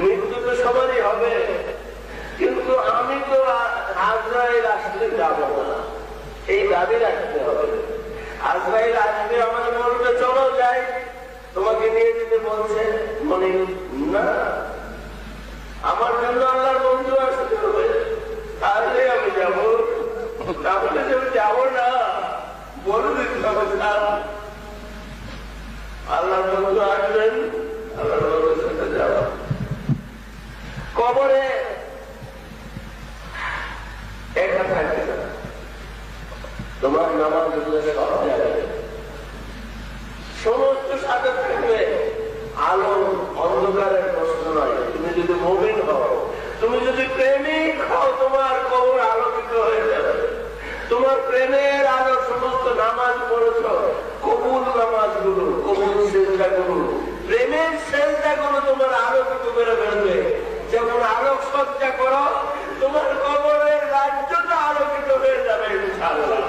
মৃত্যু তো সবারই হবে, কিন্তু আমি তো আজরাইল আসলে যাব না, এই দাবি রাখতে হবে। আজরাইল আসবে, আমার বলবে চলো যাই, তোমাকে নিয়ে যেতে বলছে, মনে না আমার জন্য আল্লাহর বন্ধু আসতে হবে, তাহলে আমি যাব, তাহলে আমি যাব না বলে দিতে হবে। আল্লাহর বন্ধু আসবেন, আল্লাহর বন্ধুর সাথে যাব। কবরে একা থাকবে না, তোমার নামাজ সব জায়গায় সমস্ত সাথে থাকবে। আলো অন্ধকারের প্রশ্ন নয়। তুমি যদি মুমিন হও, তুমি যদি প্রেমিক হও, তোমার কবর আলোকিত হয়ে যাবে। তোমার প্রেমের আলো সমস্ত নামাজ পড়েছ, কবুল নামাজ গুলো, কবুল সেজদা গুলো, প্রেমের সেজদা গুলো তোমার আলোকিত করে ফেলবে। যেমন আলোক সজ্জা করো, তোমার কবরের রাজ্যটা আলোকিত হয়ে যাবে ইনশাআল্লাহ।